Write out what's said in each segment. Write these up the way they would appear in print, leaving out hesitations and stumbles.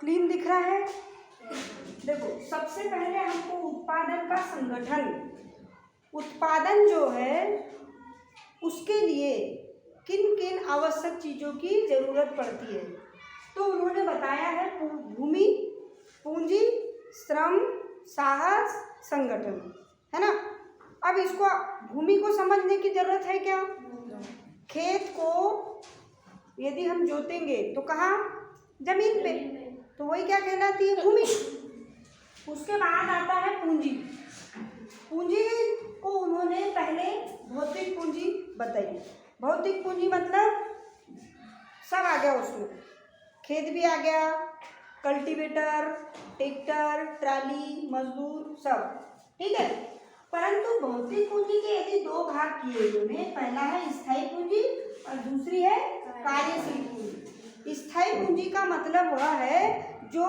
Clean दिख रहा है? देखो, सबसे पहले हमको उत्पादन का संगठन, उत्पादन जो है उसके लिए किन किन आवश्यक चीज़ों की ज़रूरत पड़ती है, तो उन्होंने बताया है भूमि, पूंजी, श्रम, साहस, संगठन, है ना। अब इसको, भूमि को समझने की ज़रूरत है क्या? खेत को यदि हम जोतेंगे तो कहाँ? जमीन पे, तो वही क्या कहलाती है? भूमि। उसके बाद आता है पूंजी। पूंजी को उन्होंने पहले भौतिक पूंजी बताई। भौतिक पूंजी मतलब सब आ गया उसमें, खेत भी आ गया, कल्टीवेटर, ट्रैक्टर, ट्राली, मजदूर, सब, ठीक है। परंतु भौतिक पूंजी के यदि दो भाग किए उन्होंने, पहला है स्थायी पूंजी और दूसरी है कार्यशील पूंजी। स्थायी पूंजी का मतलब वह है जो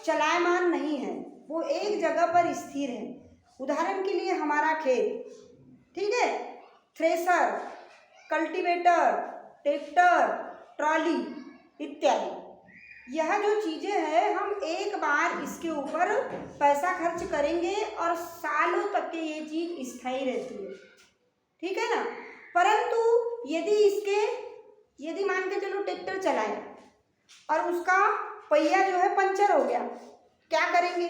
चलायमान नहीं है, वो एक जगह पर स्थिर है। उदाहरण के लिए हमारा खेत, ठीक है, थ्रेसर, कल्टीवेटर, ट्रैक्टर, ट्रॉली इत्यादि, यह जो चीज़ें हैं हम एक बार इसके ऊपर पैसा खर्च करेंगे और सालों तक के ये चीज़ स्थायी रहती है, ठीक है ना। परंतु यदि मान के चलो ट्रैक्टर चलाए और उसका पहिया जो है पंचर हो गया, क्या करेंगे?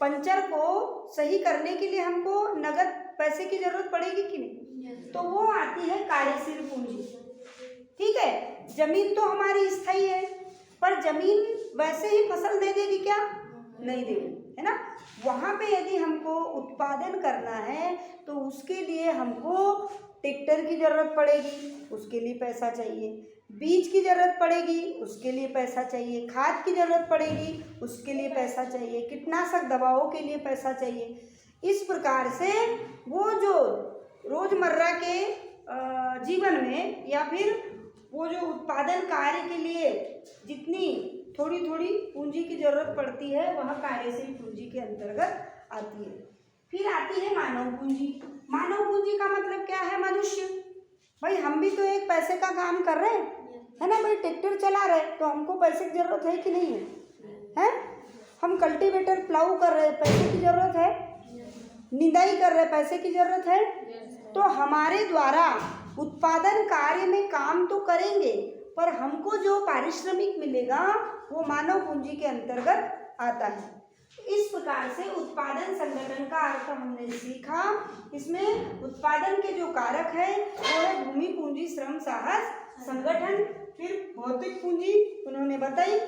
पंचर को सही करने के लिए हमको नगद पैसे की जरूरत पड़ेगी कि नहीं? तो वो आती है कार्यशील पूंजी, ठीक है। जमीन तो हमारी स्थायी है, पर जमीन वैसे ही फसल दे देगी क्या? नहीं देगी, है ना। वहाँ पे यदि हमको उत्पादन करना है तो उसके लिए हमको ट्रैक्टर की ज़रूरत पड़ेगी, उसके लिए पैसा चाहिए, बीज की ज़रूरत पड़ेगी, उसके लिए पैसा चाहिए, खाद की ज़रूरत पड़ेगी, उसके लिए पैसा चाहिए, कीटनाशक दवाओं के लिए पैसा चाहिए। इस प्रकार से वो जो रोज़मर्रा के जीवन में या फिर वो जो उत्पादन कार्य के लिए जितनी थोड़ी थोड़ी पूंजी की ज़रूरत पड़ती है वह कार्यशील पूंजी के अंतर्गत आती है। फिर आती है मानव पूंजी। मानव पूंजी का मतलब क्या है? मनुष्य। भाई हम भी तो एक पैसे का काम कर रहे हैं, है ना। भाई ट्रैक्टर चला रहे तो हमको पैसे की ज़रूरत है कि नहीं है? हैं? हम कल्टीवेटर प्लाऊ कर रहे, पैसे की ज़रूरत है। निंदाई कर रहे, पैसे की ज़रूरत है। तो हमारे द्वारा उत्पादन कार्य में काम तो करेंगे, पर हमको जो पारिश्रमिक मिलेगा वो मानव पूंजी के अंतर्गत आता है। इस प्रकार से उत्पादन संगठन का अर्थ हमने सीखा। इसमें उत्पादन के जो कारक है वो है भूमि, पूंजी, श्रम, साहस, संगठन। फिर भौतिक पूंजी उन्होंने बताई,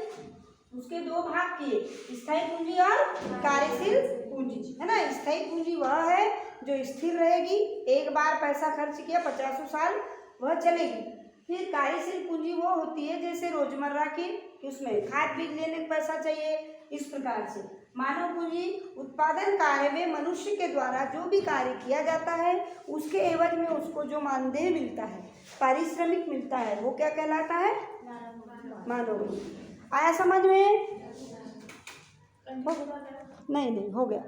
उसके दो भाग किए, स्थायी पूंजी और कार्यशील पूंजी, है ना। स्थायी पूंजी वह है जो स्थिर रहेगी, एक बार पैसा खर्च किया 50 साल वह चलेगी। फिर कार्यशील पूंजी वो होती है जैसे रोजमर्रा की, उसमें खाद बीज लेने का पैसा चाहिए। इस प्रकार से मानव पूंजी उत्पादन कार्य में मनुष्य के द्वारा जो भी कार्य किया जाता है उसके एवज में उसको जो मानदेय मिलता है, पारिश्रमिक मिलता है, वो क्या कहलाता है? मानव पूंजी। आया समझ में? नहीं हो गया।